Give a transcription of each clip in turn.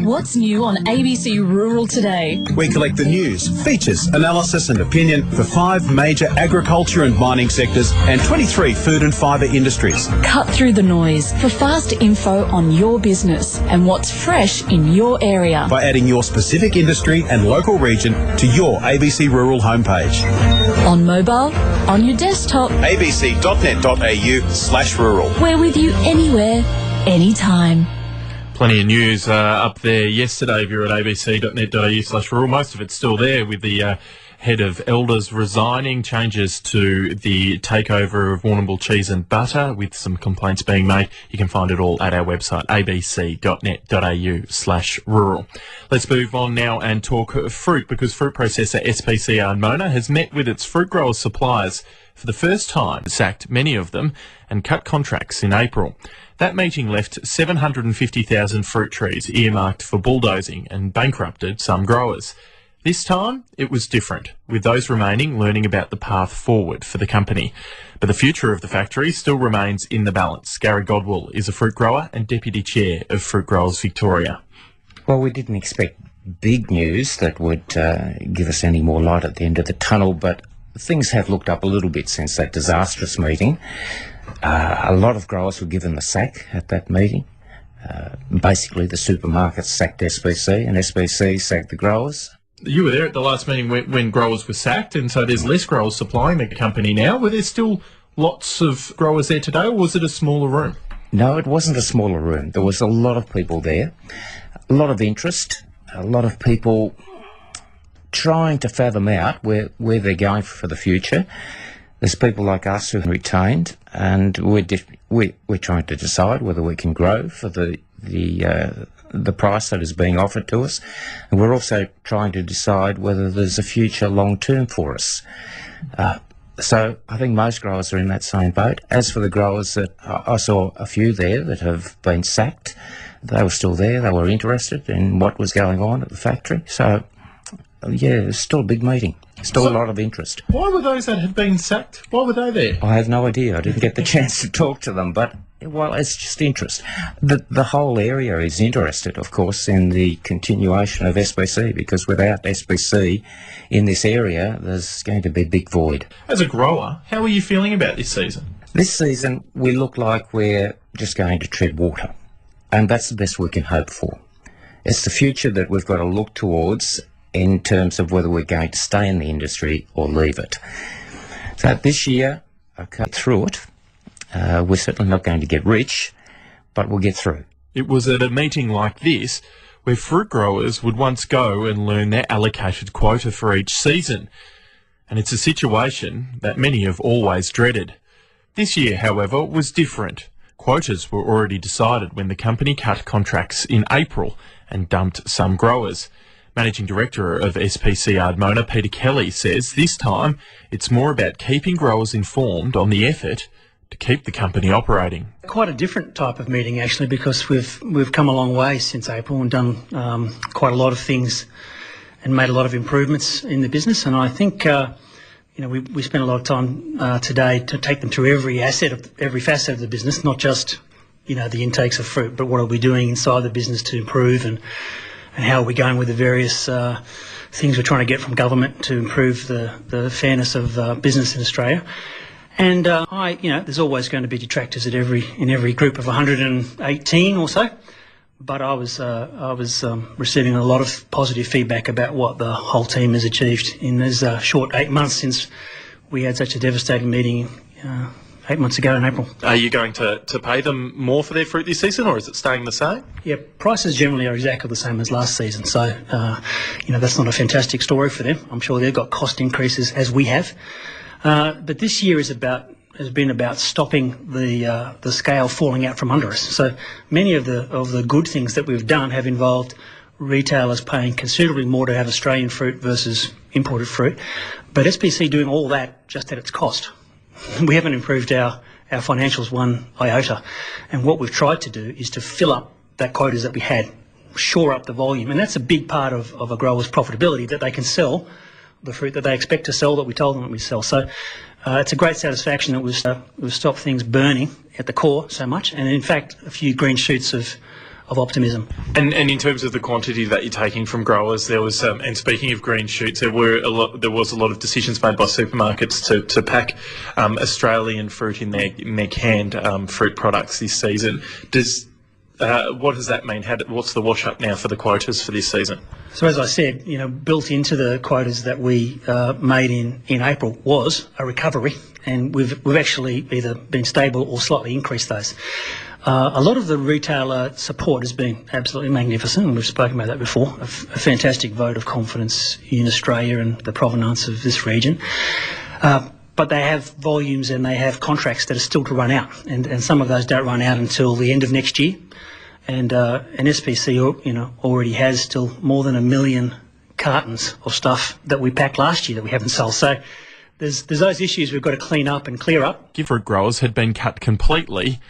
What's new on ABC Rural today? We collect the news, features, analysis and opinion for 5 major agriculture and mining sectors and 23 food and fibre industries. Cut through the noise for fast info on your business and what's fresh in your area. By adding your specific industry and local region to your ABC Rural homepage. On mobile, on your desktop, abc.net.au/rural. we're with you anywhere, anytime. Plenty of news up there yesterday if you're at abc.net.au/rural. Most of it's still there with the head of Elders resigning, changes to the takeover of Warrnambool Cheese and Butter with some complaints being made. You can find it all at our website, abc.net.au/rural. Let's move on now and talk fruit, because fruit processor SPC Ardmona has met with its fruit growers suppliers for the first time, sacked many of them and cut contracts in April. That meeting left 750,000 fruit trees earmarked for bulldozing and bankrupted some growers. This time, it was different, with those remaining learning about the path forward for the company. But the future of the factory still remains in the balance. Godwill is a fruit grower and Deputy Chair of Fruit Growers Victoria. Well, we didn't expect big news that would give us any more light at the end of the tunnel, but things have looked up a little bit since that disastrous meeting. A lot of growers were given the sack at that meeting. Basically, the supermarkets sacked SPC and SPC sacked the growers. You were there at the last meeting when growers were sacked, and so there's less growers supplying the company now. Were there still lots of growers there today, or was it a smaller room? No, it wasn't a smaller room. There was a lot of people there, a lot of interest, a lot of people trying to fathom out where they're going for the future. There's people like us who are retained, and we're trying to decide whether we can grow for the price that is being offered to us, and we're also trying to decide whether there's a future long-term for us. So I think most growers are in that same boat. As for the growers that I saw a few there that have been sacked, they were still there. They were interested in what was going on at the factory. So yeah, it's still a big meeting. Still a lot of interest. Why were those that had been sacked, why were they there? I have no idea. I didn't get the chance to talk to them, but, well, it's just interest. The whole area is interested, of course, in the continuation of SPC, because without SPC in this area, there's going to be a big void. As a grower, how are you feeling about this season? This season, we look like we're just going to tread water, and that's the best we can hope for. It's the future that we've got to look towards in terms of whether we're going to stay in the industry or leave it. So this year, okay, through it. We're certainly not going to get rich, but we'll get through. It was at a meeting like this where fruit growers would once go and learn their allocated quota for each season. And it's a situation that many have always dreaded. This year, however, was different. Quotas were already decided when the company cut contracts in April and dumped some growers. Managing Director of SPC Ardmona, Peter Kelly, says this time it's more about keeping growers informed on the effort to keep the company operating. Quite a different type of meeting, actually, because we've come a long way since April and done quite a lot of things and made a lot of improvements in the business. And I think we spent a lot of time today to take them through every facet of the business, not just the intakes of fruit, but what are we doing inside the business to improve, and how are we going with the various things we're trying to get from government to improve the fairness of business in Australia. And there's always going to be detractors in every group of 118 or so. But I was receiving a lot of positive feedback about what the whole team has achieved in those short 8 months since we had such a devastating meeting 8 months ago in April. Are you going to pay them more for their fruit this season, or is it staying the same? Yeah, prices generally are exactly the same as last season, so that's not a fantastic story for them. I'm sure they've got cost increases as we have, but this year has been about stopping the scale falling out from under us. So many of the good things that we've done have involved retailers paying considerably more to have Australian fruit versus imported fruit, but SPC doing all that just at its cost. We haven't improved our financials one iota, and what we've tried to do is to fill up that quotas that we had, shore up the volume, and that's a big part of a grower's profitability, that they can sell the fruit that they expect to sell, that we told them that we sell. So it's a great satisfaction that we've stopped things burning at the core so much, and in fact a few green shoots of optimism. And in terms of the quantity that you're taking from growers, there was, and speaking of green shoots, there was a lot of decisions made by supermarkets to pack Australian fruit in their canned fruit products this season. What does that mean? What's the wash up now for the quotas for this season? So as I said, built into the quotas that we made in April was a recovery, and we've actually either been stable or slightly increased those. A lot of the retailer support has been absolutely magnificent, and we've spoken about that before. A fantastic vote of confidence in Australia and the provenance of this region. But they have volumes and they have contracts that are still to run out, and some of those don't run out until the end of next year. And SPC, already has still more than 1 million cartons of stuff that we packed last year that we haven't sold. So there's those issues we've got to clean up and clear up. Fruit growers had been cut completely.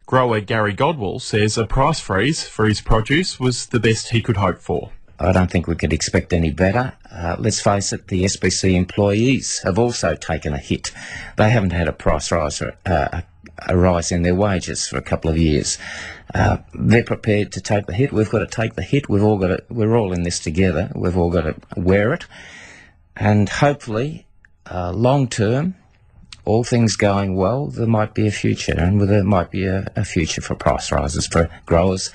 Grower Gary Godwill says a price freeze for his produce was the best he could hope for. I don't think we could expect any better. Let's face it, the SPC employees have also taken a hit. They haven't had a price rise, a rise in their wages for a couple of years. They're prepared to take the hit. We've got to take the hit. We're all in this together. We've all got to wear it. And hopefully, long term, all things going well, there might be a future, and there might be a future for price rises for growers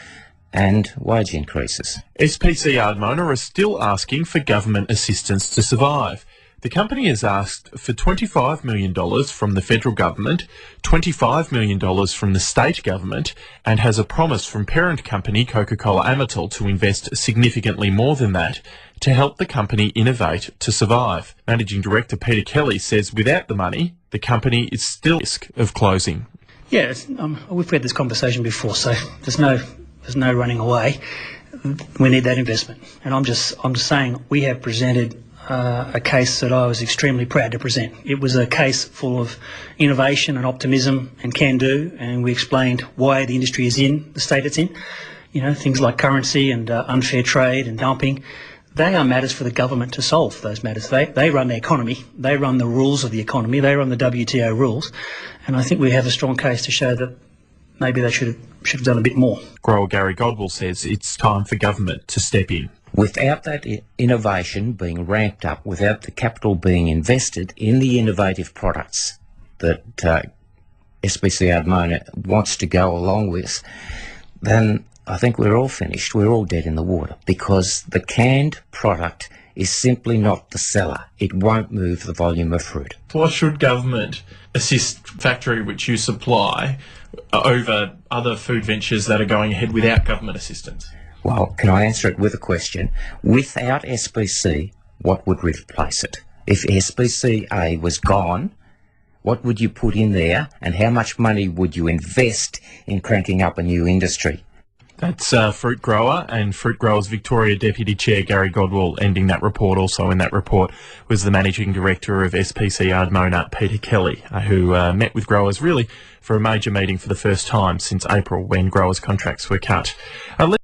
and wage increases. SPC Ardmona are still asking for government assistance to survive. The company has asked for $25 million from the federal government, $25 million from the state government, and has a promise from parent company Coca-Cola Amatil to invest significantly more than that to help the company innovate to survive. Managing Director Peter Kelly says without the money, the company is still at risk of closing. Yeah, we've had this conversation before, so there's no running away. We need that investment, and I'm just saying we have presented a case that I was extremely proud to present. It was a case full of innovation and optimism and can-do, and we explained why the industry is in the state it's in. Things like currency and unfair trade and dumping. They are matters for the government to solve, those matters. They run the economy. They run the rules of the economy. They run the WTO rules. And I think we have a strong case to show that maybe they should have done a bit more. Grower Gary Godwill says it's time for government to step in. Without that innovation being ramped up, without the capital being invested in the innovative products that SPC Ardmona wants to go along with, then I think we're all finished. We're all dead in the water, because the canned product is simply not the seller. It won't move the volume of fruit. Why should government assist factory which you supply over other food ventures that are going ahead without government assistance? Well, can I answer it with a question? Without SPC, what would replace it? If SPCA was gone, what would you put in there, and how much money would you invest in cranking up a new industry? That's fruit grower and Fruit Growers Victoria Deputy Chair Gary Godwill ending that report. Also in that report was the Managing Director of SPC Ardmona, Peter Kelly, who met with growers really for a major meeting for the first time since April when growers' contracts were cut.